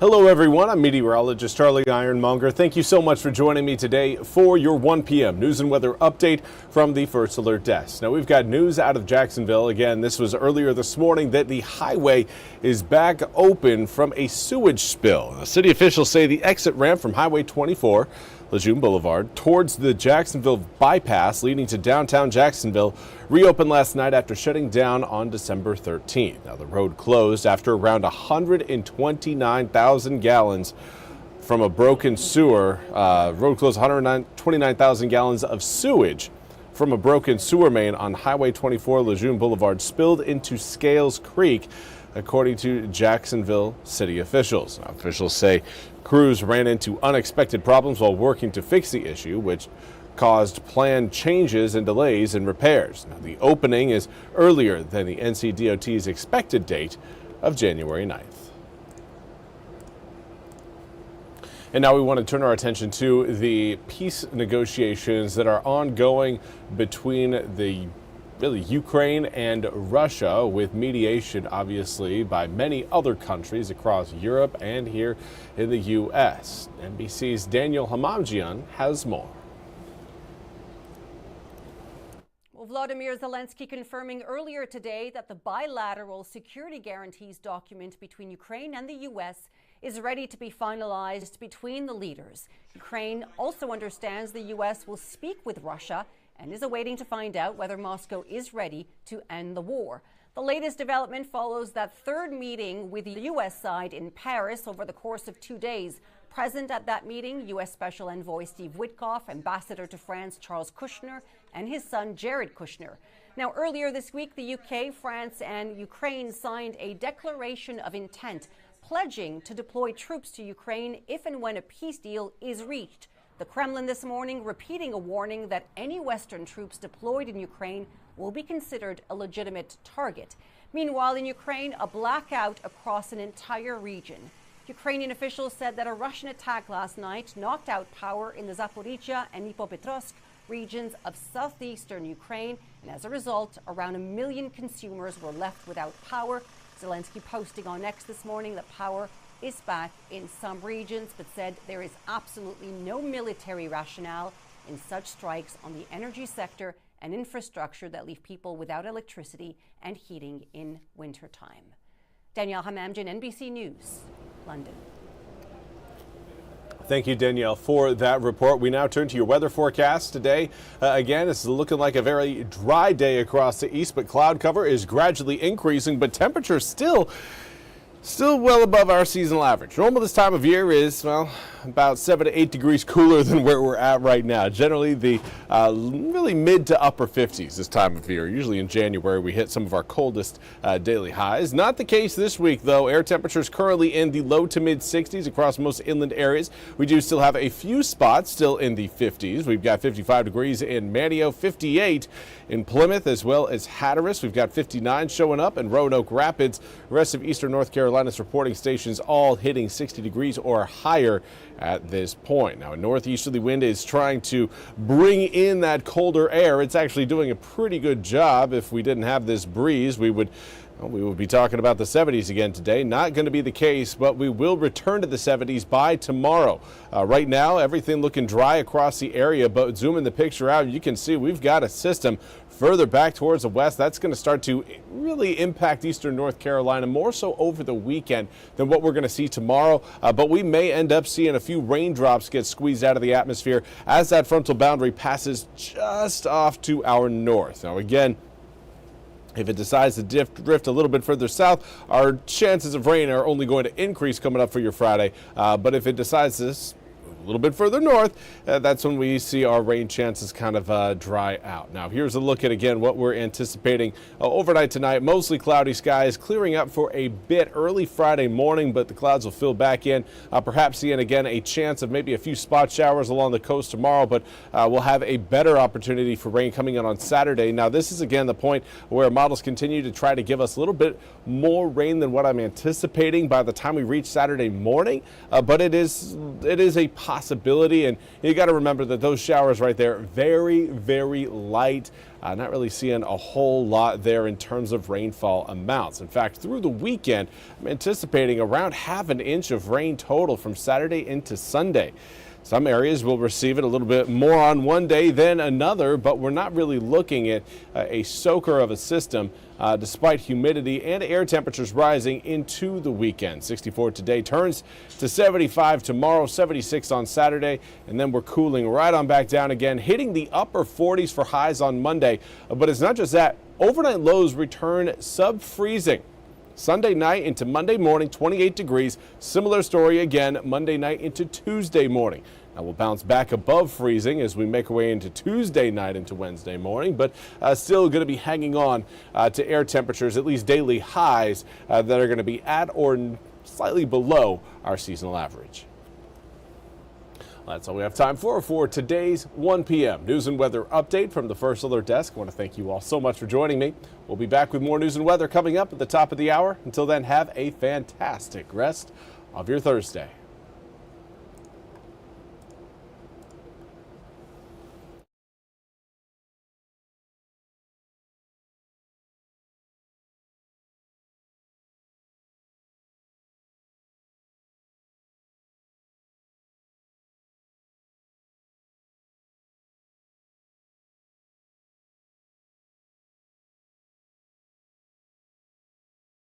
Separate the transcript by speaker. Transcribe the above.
Speaker 1: Hello everyone, I'm Meteorologist Charlie Ironmonger. Thank you so much for joining me today for your 1 p.m. news and weather update from the First Alert Desk. Now we've got news out of Jacksonville. Again, this was earlier this morning that the highway is back open from a sewage spill. The city officials say the exit ramp from Highway 24, Lejeune Boulevard, towards the Jacksonville bypass leading to downtown Jacksonville reopened last night after shutting down on December 13th. Now the road closed after around 129,000 gallons from a broken sewer. Road closed 129,000 gallons of sewage from a broken sewer main on Highway 24 Lejeune Boulevard spilled into Scales Creek, according to Jacksonville city officials. Now, officials say crews ran into unexpected problems while working to fix the issue, which caused planned changes and delays in repairs. Now, the opening is earlier than the NCDOT's expected date of January 9th. And now we want to turn our attention to the peace negotiations that are ongoing between Ukraine and Russia, with mediation obviously by many other countries across Europe and here in the U.S. NBC's Daniel Hamamjian has more.
Speaker 2: Well, Volodymyr Zelensky confirming earlier today that the bilateral security guarantees document between Ukraine and the U.S. is ready to be finalized between the leaders. Ukraine also understands the U.S. will speak with Russia and is awaiting to find out whether Moscow is ready to end the war. The latest development follows that third meeting with the U.S. side in Paris over the course of 2 days. Present at that meeting, U.S. Special Envoy Steve Witkoff, Ambassador to France Charles Kushner, and his son Jared Kushner. Now, earlier this week, the UK, France, and Ukraine signed a declaration of intent pledging to deploy troops to Ukraine if and when a peace deal is reached. The Kremlin this morning repeating a warning that any Western troops deployed in Ukraine will be considered a legitimate target. Meanwhile, in Ukraine, a blackout across an entire region. Ukrainian officials said that a Russian attack last night knocked out power in the Zaporizhzhia and Dnipropetrovsk regions of southeastern Ukraine, and as a result, around 1 million consumers were left without power. Zelensky posting on X this morning that power is back in some regions, but said there is absolutely no military rationale in such strikes on the energy sector and infrastructure that leave people without electricity and heating in wintertime. Danielle Hamamjian, NBC News, London.
Speaker 1: Thank you, Danielle, for that report. We now turn to your weather forecast today. Again, it's looking like a very dry day across the east, but cloud cover is gradually increasing, but temperatures still well above our seasonal average. Normal this time of year is, well, about 7 to 8 degrees cooler than where we're at right now. Generally the really mid to upper 50s this time of year. Usually in January we hit some of our coldest daily highs. Not the case this week though. Air temperatures currently in the low to mid 60s across most inland areas. We do still have a few spots still in the 50s. We've got 55 degrees in Manteo, 58 in Plymouth, as well as Hatteras. We've got 59 showing up in Roanoke Rapids. The rest of eastern North Carolina's reporting stations all hitting 60 degrees or higher at this point. Now, a northeasterly wind is trying to bring in that colder air. It's actually doing a pretty good job. If we didn't have this breeze, we would be talking about the 70s again today. Not going to be the case, but we will return to the 70s by tomorrow. Right now, everything looking dry across the area, but zooming the picture out, you can see we've got a system further back towards the west. That's going to start to really impact eastern North Carolina more so over the weekend than what we're going to see tomorrow. But we may end up seeing a few raindrops get squeezed out of the atmosphere as that frontal boundary passes just off to our north. Now, again, if it decides to drift a little bit further south, our chances of rain are only going to increase coming up for your Friday. But if it decides to a little bit further north, that's when we see our rain chances kind of dry out. Now, here's a look at, again, what we're anticipating overnight tonight. Mostly cloudy skies, clearing up for a bit early Friday morning, but the clouds will fill back in. Perhaps seeing, again, a chance of maybe a few spot showers along the coast tomorrow, but we'll have a better opportunity for rain coming in on Saturday. Now, this is, again, the point where models continue to try to give us a little bit more rain than what I'm anticipating by the time we reach Saturday morning, but it is a possibility, and you got to remember that those showers right there, very, very light, not really seeing a whole lot there in terms of rainfall amounts. In fact, through the weekend, I'm anticipating around half an inch of rain total from Saturday into Sunday. Some areas will receive it a little bit more on one day than another, but we're not really looking at a soaker of a system despite humidity and air temperatures rising into the weekend. 64 today turns to 75 tomorrow, 76 on Saturday, and then we're cooling right on back down again, hitting the upper 40s for highs on Monday. But it's not just that. Overnight lows return sub-freezing. Sunday night into Monday morning, 28 degrees. Similar story again Monday night into Tuesday morning. Now we'll bounce back above freezing as we make our way into Tuesday night into Wednesday morning, but still going to be hanging on to air temperatures, at least daily highs that are going to be at or slightly below our seasonal average. That's all we have time for today's 1 p.m. News and weather update from the First Alert Desk. I want to thank you all so much for joining me. We'll be back with more news and weather coming up at the top of the hour. Until then, have a fantastic rest of your Thursday.